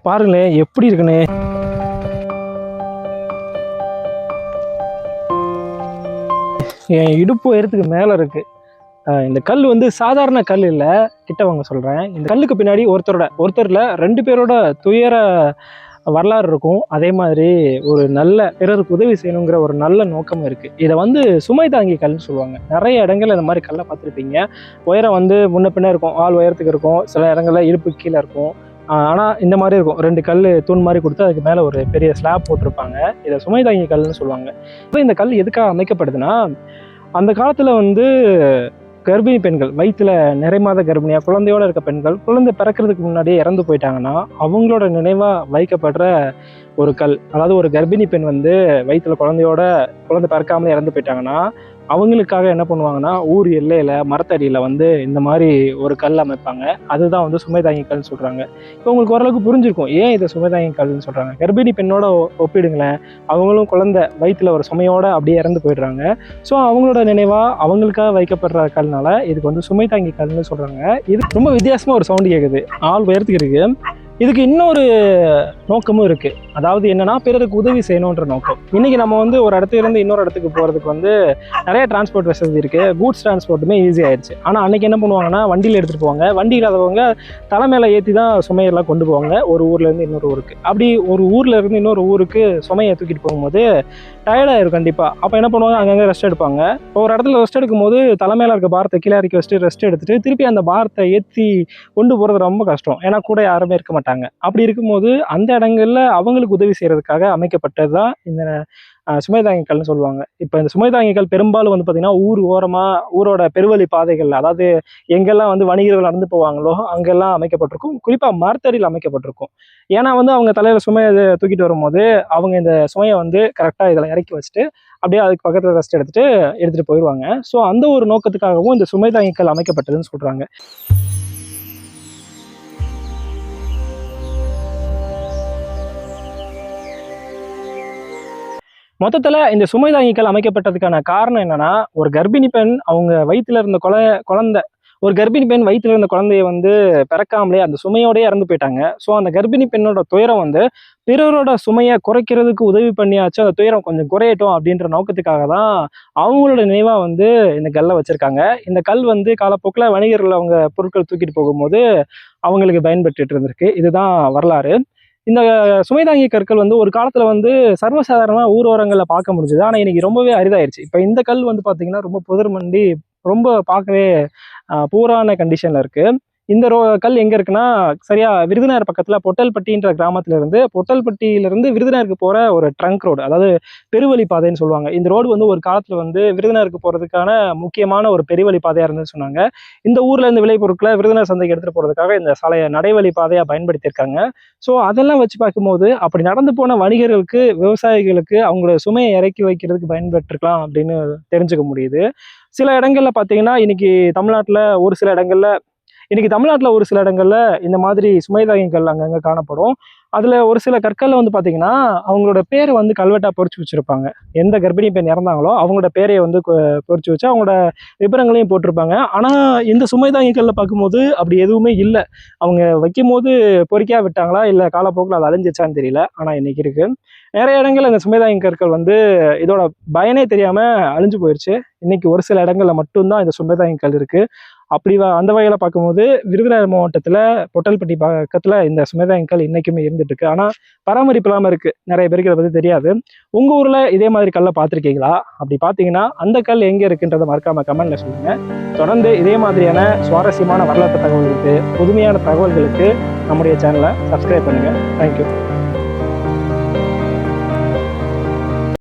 பாருங்களேன் எப்படி இருக்குன்னு. என் இடுப்பு உயரத்துக்கு மேலே இருக்கு. இந்த கல் வந்து சாதாரண கல் இல்லை, கிட்ட வாங்க சொல்கிறேன். இந்த கல்லுக்கு பின்னாடி ஒருத்தரில் 2 பேரோட துயர வரலாறு இருக்கும். அதே மாதிரி ஒரு நல்ல பிறருக்கு உதவி செய்யணுங்கிற ஒரு நல்ல நோக்கம் இருக்குது. இதை வந்து சுமை தாங்கி கல்னு சொல்லுவாங்க. நிறைய இடங்கள்ல இந்த மாதிரி கல்லை பார்த்துருப்பீங்க. உயரம் வந்து முன்ன பின்ன இருக்கும், ஆள் உயரத்துக்கு இருக்கும், சில இடங்கள்ல இடுப்பு கீழே இருக்கும். ஆனால் இந்த மாதிரி இருக்கும், 2 கல் தூண் மாதிரி கொடுத்து அதுக்கு மேலே ஒரு பெரிய ஸ்லாப் போட்டிருப்பாங்க. இதை சுமை தாங்கி கல்னு சொல்லுவாங்க. இப்போ இந்த கல் எதுக்காக அமைக்கப்படுதுன்னா, அந்த காலத்தில் வந்து கர்ப்பிணி பெண்கள், வயிற்றுல நிறைமாத கர்ப்பிணியாக குழந்தையோடு இருக்க பெண்கள் குழந்தை பிறக்கிறதுக்கு முன்னாடியே இறந்து போயிட்டாங்கன்னா அவங்களோட நினைவாக வைக்கப்படுற ஒரு கல். அதாவது ஒரு கர்ப்பிணி பெண் வந்து வயிற்றுல குழந்தை பிறக்காமலே இறந்து போயிட்டாங்கன்னா அவங்களுக்காக என்ன பண்ணுவாங்கன்னா, ஊர் எல்லையில் மரத்தடியில் வந்து இந்த மாதிரி ஒரு கல் அமைப்பாங்க. அதுதான் வந்து சுமைதாங்கி கல்னு சொல்கிறாங்க. இப்போ உங்களுக்கு ஓரளவுக்கு புரிஞ்சிருக்கும் ஏன் இதை சுமைதாங்கி கல்னு சொல்கிறாங்க. கர்ப்பிணி பெண்ணோட ஒப்பிடுங்களேன், அவங்களும் குழந்தை வயிற்றுல ஒரு சுமையோடு அப்படியே இறந்து போயிடுறாங்க. ஸோ அவங்களோட நினைவாக அவங்களுக்காக வைக்கப்படுற கல்னால இதுக்கு வந்து சுமைதாங்கி கல்னு சொல்கிறாங்க. இது ரொம்ப வித்தியாசமாக ஒரு சவுண்டு கேட்குது, ஆள் உயரத்துக்கு இருக்குது. இதுக்கு இன்னொரு நோக்கமும் இருக்குது. அதாவது என்னன்னா, பிறருக்கு உதவி செய்யணுன்ற நோக்கம். இன்றைக்கி நம்ம வந்து ஒரு இடத்துலேருந்து இன்னொரு இடத்துக்கு போகிறதுக்கு வந்து நிறைய டிரான்ஸ்போர்ட் வசதி இருக்குது. கூட்ஸ் டிரான்ஸ்போர்ட்டுமே ஈஸி ஆயிடுச்சு. ஆனால் அன்றைக்கி என்ன பண்ணுவாங்கன்னா, வண்டியில் எடுத்துகிட்டு போவாங்க. வண்டி இல்லாதவங்க தலை மேலே ஏற்றி தான் சுமையெல்லாம் கொண்டு போவாங்க ஒரு ஊர்லேருந்து இன்னொரு ஊருக்கு. அப்படி ஒரு ஊரில் இருந்து இன்னொரு ஊருக்கு சுமையை தூக்கிட்டு போகும்போது டயர்டாயிரும் கண்டிப்பாக. அப்போ என்ன பண்ணுவாங்க, அங்கங்கே ரெஸ்ட் எடுப்பாங்க. ஒரு இடத்துல ரெஸ்ட் எடுக்கும்போது தலை மேலே இருக்க பாரத்தை கீழே இறக்கி வச்சுட்டு ரெஸ்ட் எடுத்துட்டு திருப்பி அந்த பாரத்தை ஏற்றி கொண்டு போகிறது ரொம்ப கஷ்டம். ஏன்னா கூட யாருமே இருக்க மாட்டாங்க. அப்படி இருக்கும்போது அந்த இடங்கள்ல அவங்களுக்கு உதவி செய்யறதுக்காக அமைக்கப்பட்டது தான் இந்த சுமைதாங்கி கல்னு சொல்லுவாங்க. இப்போ இந்த சுமைதாங்கி கல் பெரும்பாலும் வந்து பார்த்தீங்கன்னா ஊர் ஓரமாக, ஊரோட பெருவழி பாதைகள், அதாவது எங்கெல்லாம் வந்து வணிகர்கள் நடந்து போவாங்களோ அங்கெல்லாம் அமைக்கப்பட்டிருக்கும். குறிப்பாக மரத்தடியில் அமைக்கப்பட்டிருக்கும். ஏன்னா வந்து அவங்க தலையில் சுமையை தூக்கிட்டு வரும்போது அவங்க இந்த சுமையை வந்து கரெக்டாக இதில் இறக்கி வச்சுட்டு அப்படியே அதுக்கு பக்கத்தில் ரெஸ்ட் எடுத்துகிட்டு போயிடுவாங்க. ஸோ அந்த ஒரு நோக்கத்துக்காகவும் இந்த சுமைதாங்கி கல் அமைக்கப்பட்டதுன்னு சொல்கிறாங்க. மொத்தத்தில் இந்த சுமைதாங்கிகள் அமைக்கப்பட்டதுக்கான காரணம் என்னன்னா, ஒரு கர்ப்பிணி பெண் அவங்க வயிற்றுல இருந்த குழந்தை ஒரு கர்ப்பிணி பெண் வயிற்றுல இருந்த குழந்தைய வந்து பிறக்காமலே அந்த சுமையோடய இறந்து போயிட்டாங்க. ஸோ அந்த கர்ப்பிணி பெண்ணோட துயரம் வந்து பிறரோட சுமையை குறைக்கிறதுக்கு உதவி பண்ணியாச்சும் அந்த துயரம் கொஞ்சம் குறையட்டும் அப்படின்ற நோக்கத்துக்காக தான் அவங்களோட நினைவாக வந்து இந்த கல்லை வச்சுருக்காங்க. இந்த கல் வந்து காலப்போக்கில் வணிகர்கள் அவங்க பொருட்கள் தூக்கிட்டு போகும்போது அவங்களுக்கு பயன்பட்டுட்டு இருந்திருக்கு. இதுதான் வரலாறு. இந்த சுமைதாங்கி கற்கள் வந்து ஒரு காலத்துல வந்து சர்வசாதாரணமாக ஊரோரங்கள்ல பார்க்க முடிஞ்சுது. ஆனால் இன்னைக்கு ரொம்பவே அரிதாயிருச்சு. இப்போ இந்த கல் வந்து பார்த்தீங்கன்னா ரொம்ப புதர் மண்டி, ரொம்ப பார்க்கவே பூரான கண்டிஷன்ல இருக்கு. இந்த கல் எங்க இருக்குன்னா, சரியா விருதுநகர் பக்கத்துல பொட்டல்பட்டின்ற கிராமத்துல இருந்து, பொட்டல்பட்டியிலிருந்து விருதுநகருக்கு போற ஒரு ட்ரங்க் ரோடு, அதாவது பெருவழி பாதைன்னு சொல்லுவாங்க. இந்த ரோடு வந்து ஒரு காலத்துல வந்து விருதுநகருக்கு போறதுக்கான முக்கியமான ஒரு பெருவழி பாதையா இருந்துன்னு சொன்னாங்க. இந்த ஊர்ல இருந்து விளைபொருட்களை விருதுநகர் சந்தைக்கு எடுத்துட்டு போறதுக்காக இந்த சாலையை நடைவழி பாதையா பயன்படுத்தியிருக்காங்க. ஸோ அதெல்லாம் வச்சு பார்க்கும்போது அப்படி நடந்து போன வணிகர்களுக்கு, விவசாயிகளுக்கு அவங்களோட சுமையை இறக்கி வைக்கிறதுக்கு பயன்பட்டுருக்கலாம் அப்படின்னு தெரிஞ்சுக்க முடியுது. சில இடங்கள்ல பார்த்தீங்கன்னா இன்னைக்கு தமிழ்நாட்டில் ஒரு சில இடங்கள்ல இந்த மாதிரி சுமைதாங்கிகள் அங்கங்கே காணப்படும். அதில் ஒரு சில கற்களில் வந்து பார்த்தீங்கன்னா அவங்களோட பேரை வந்து கல்வெட்டாக பொறிச்சு வச்சுருப்பாங்க. எந்த கர்ப்பிணி பெண் இறந்தாங்களோ அவங்களோட பேரையை வந்து பொறிச்சு வச்சு அவங்களோட விபரங்களையும் போட்டிருப்பாங்க. ஆனால் இந்த சுமைதாங்கிகளில் பார்க்கும்போது அப்படி எதுவுமே இல்லை. அவங்க வைக்கும் போது பொறிக்கா விட்டாங்களா இல்லை காலப்போக்கில் அது அழிஞ்சிச்சான்னு தெரியல. ஆனால் இன்னைக்கு இருக்குது. நிறைய இடங்கள்ல இந்த சுமைதாங்கி கற்கள் வந்து இதோட பயனே தெரியாமல் அழிஞ்சு போயிடுச்சு. இன்னைக்கு ஒரு சில இடங்கள்ல மட்டும்தான் இந்த சுமைதாங்கி கல் இருக்குது. அப்படி அந்த வகையில் பார்க்கும்போது விருதுநகர் மாவட்டத்தில் பொட்டல்பட்டி பக்கத்தில் இந்த சுமைதாங்கி கல் இன்னைக்குமே இருந்துட்டு இருக்கு. ஆனால் பராமரிப்பு இல்லாமல் இருக்குது. நிறைய பேருக்கு இதை பற்றி தெரியாது. உங்கள் ஊரில் இதே மாதிரி கல்லை பார்த்துருக்கீங்களா? அப்படி பார்த்தீங்கன்னா அந்த கல் எங்கே இருக்குன்றதை மறக்காம கமெண்ட்ல சொல்லுங்கள். தொடர்ந்து இதே மாதிரியான சுவாரஸ்யமான வரலாற்று தகவல்களுக்கு, புதுமையான தகவல்களுக்கு நம்முடைய சேனலை சப்ஸ்கிரைப் பண்ணுங்கள். தேங்க்யூ.